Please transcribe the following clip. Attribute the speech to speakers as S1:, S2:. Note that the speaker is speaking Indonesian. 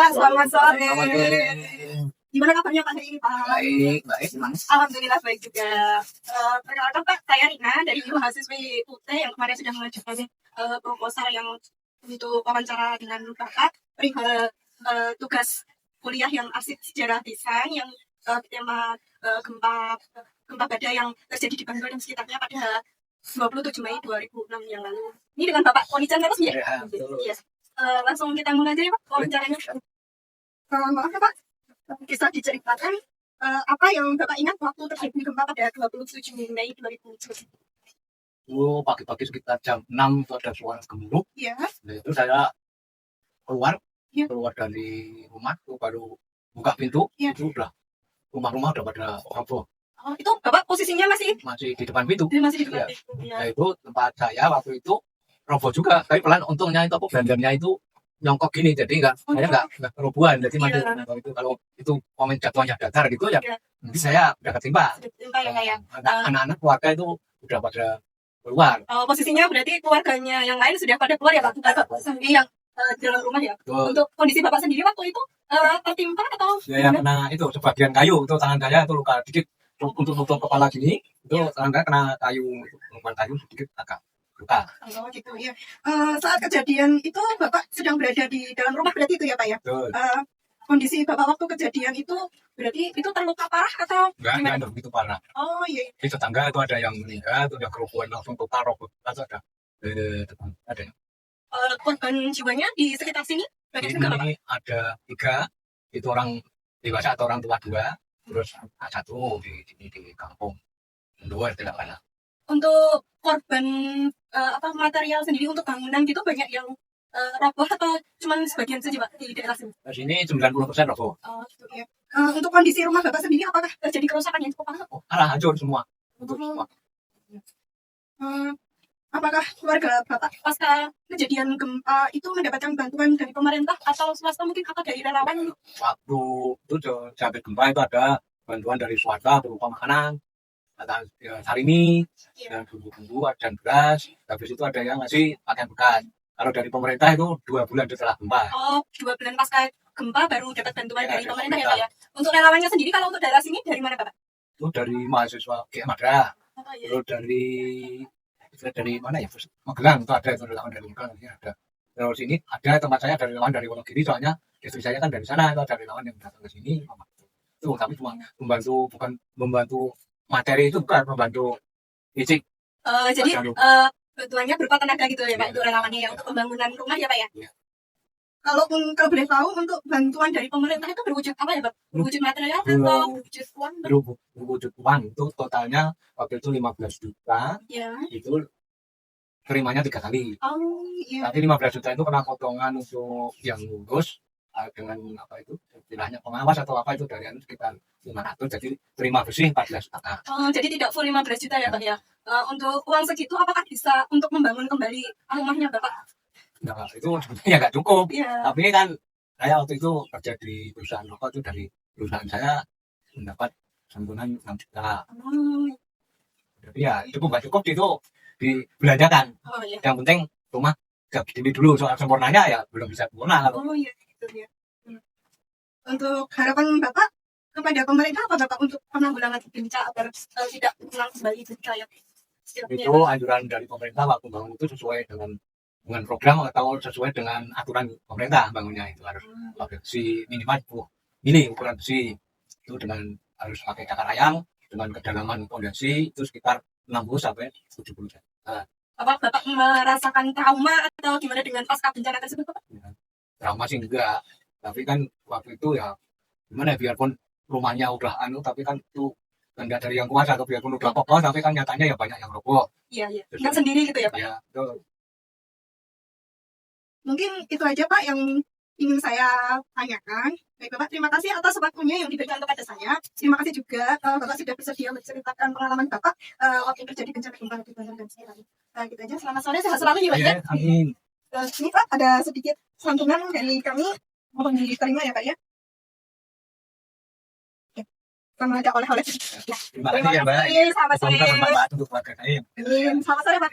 S1: Pak, selamat sore.
S2: Selamat sore.
S1: Gimana kabarnya Pak hari ini, Pak?
S2: Baik, Mas.
S1: Alhamdulillah baik juga. Perkenalkan Pak, saya Rina dari mahasiswi UT yang kemarin sudah mengajukan proposal yang untuk wawancara dengan Bapak perihal tugas kuliah yang arsip sejarah desain yang tema gempa badai yang terjadi di Bantul dan sekitarnya pada 27 Mei 2006 yang lalu. Ini dengan Bapak Ponican terus ya?
S2: Ya, betul.
S1: Yes. Langsung kita mulai aja ya Pak wawancaranya. Maaf ya Pak, bisa diceritakan apa yang Bapak ingat waktu terjadi gempa pada 27 Mei 2007?
S2: Dulu pagi-pagi sekitar jam 6 itu ada suara gemuruh.
S1: Iya.
S2: Nah, itu saya keluar
S1: Iya.
S2: dari rumah, itu baru buka pintu,
S1: Iya.
S2: itu udah rumah-rumah udah pada roboh.
S1: Oh, itu Bapak posisinya masih
S2: Masih di depan pintu.
S1: masih di depan
S2: Iya.
S1: pintu. Iya.
S2: Nah, itu tempat saya waktu itu roboh juga, tapi pelan untungnya itu aku belanjanya itu nyongkok gini, jadi saya nggak kerubuhan, jadi masih kalau itu momen jatuhnya datar gitu ya, nanti saya udah ketimpa.
S1: Ketimpa ya kayak.
S2: Anak-anak keluarga itu udah pada keluar.
S1: Posisinya berarti keluarganya yang lain sudah pada keluar ya Pak? Bapak sendiri yang di dalam rumah ya?
S2: Betul.
S1: Untuk kondisi Bapak sendiri waktu itu tertimpa atau?
S2: Ya, yang kena itu sebagian kayu, itu tangan saya itu luka dikit, untuk tutup kepala gini, itu tangan saya kena kayu, lubang kayu sedikit agak luka.
S1: Oh gitu ya. Saat kejadian itu Bapak sedang berada di dalam rumah berarti itu ya Pak ya?
S2: Betul.
S1: Kondisi Bapak waktu kejadian itu berarti itu terluka parah atau
S2: Enggak begitu parah.
S1: Oh iya.
S2: Di tetangga itu ada yang meninggal, itu ada kerubuhan langsung tukar robot, langsung ada ada.
S1: Korban jiwanya di sekitar sini banyak juga Bapak?
S2: Ini ada 3, itu orang dewasa atau orang tua 2, terus 1 di kampung. 2 tidak ada.
S1: Untuk korban material sendiri untuk bangunan gitu banyak yang roboh atau cuma sebagian saja Pak di daerah sini?
S2: Di sini 90% roboh.
S1: Oh gitu ya. Untuk kondisi rumah Bapak sendiri apakah terjadi kerusakan yang cukup parah?
S2: Arah hancur semua. Untuk semua.
S1: Apakah keluarga Bapak pasca kejadian gempa itu mendapatkan bantuan dari pemerintah atau swasta mungkin atau dari relawan?
S2: Waktu itu sampai gempa itu ada bantuan dari swasta berupa makanan, ada sarimi, dan bumbu-bumbu, dan beras. Habis itu ada yang ngasih pakaian bekas. Kalau dari pemerintah itu 2 bulan setelah gempa.
S1: Oh, 2 bulan pasca gempa baru dapat bantuan dari pemerintah ya Pak ya? Untuk relawannya sendiri kalau untuk daerah sini dari mana Bapak?
S2: Itu dari mahasiswa GM ada.
S1: Oh, iya.
S2: Terus dari mana ya? Magelang itu ada, itu relawan dari Magelang ada. Terus ini ada tempat saya dari relawan dari Wonogiri, soalnya istri saya kan dari sana, itu ada relawan yang datang ke sini. Itu tapi cuma membantu, bukan membantu materi, itu bukan membantu fisik.
S1: Jadi bantuannya berupa tenaga gitu ya Pak, untuk relawannya yang untuk pembangunan rumah ya Pak ya?
S2: Ya.
S1: Kalau boleh tahu untuk bantuan dari pemerintah itu berwujud apa ya Pak? Berwujud material atau berwujud uang?
S2: Berwujud uang, itu totalnya waktu itu 15 juta,
S1: ya.
S2: Itu terimanya 3 kali.
S1: Oh iya.
S2: Tapi 15 juta itu kena potongan untuk yang ngurus, dengan apa itu istilahnya pengawas atau apa itu dari sekitar 500, jadi terima bersih 14 juta.
S1: Oh, jadi tidak full 15 juta ya Pak ya? Untuk uang segitu apakah bisa untuk membangun kembali rumahnya Bapak?
S2: Nah, itu sebenarnya nggak cukup.
S1: Iya.
S2: Tapi kan saya waktu itu kerja di perusahaan rokok, itu dari perusahaan saya mendapat santunan 6 juta. Jadi ya cukup nggak cukup itu dibelanjakan.
S1: Oh iya.
S2: Yang penting rumah gini dulu, soal sempurnanya ya belum bisa sempurna.
S1: Oh iya gitu ya. Untuk harapan Bapak kepada pemerintah apa Bapak untuk penanggulangan bencana agar tidak ulang kembali bencana yang
S2: itu anjuran dari pemerintah waktu bangun itu sesuai dengan program atau sesuai dengan aturan pemerintah bangunnya, itu harus pakai besi minimal 10 mili ukuran besi, itu dengan harus pakai cakar ayam dengan kedalaman fondasi itu sekitar 60 sampai 70 cm.
S1: Apa Bapak merasakan trauma atau gimana dengan pasca bencana tersebut Bapak?
S2: Ya, trauma sih enggak, tapi kan waktu itu ya gimana ya, biarpun rumahnya udah tapi kan itu enggak dari yang kuasa, atau biarpun udah kokoh tapi kan nyatanya ya banyak yang roboh.
S1: Iya iya. Yang sendiri gitu ya Pak?
S2: Ya, betul.
S1: Mungkin itu aja Pak yang ingin saya tanyakan. Baik Bapak, terima kasih atas waktunya yang diberikan kepada saya. Terima kasih juga Bapak sudah bersedia menceritakan pengalaman Bapak waktu terjadi bencana gempa di Banten dan sekitarnya. Gitu aja. Selamat sore, sehat selalu ya Pak ya.
S2: Amin.
S1: Ini Pak ada sedikit santunan dari kami, mohon diterima ya Pak ya. Sama ada oleh-oleh.
S2: Terima kasih ya Mbak.
S1: Selamat sore.
S2: Semoga bermanfaat untuk warga saya.
S1: Selamat sore Pak.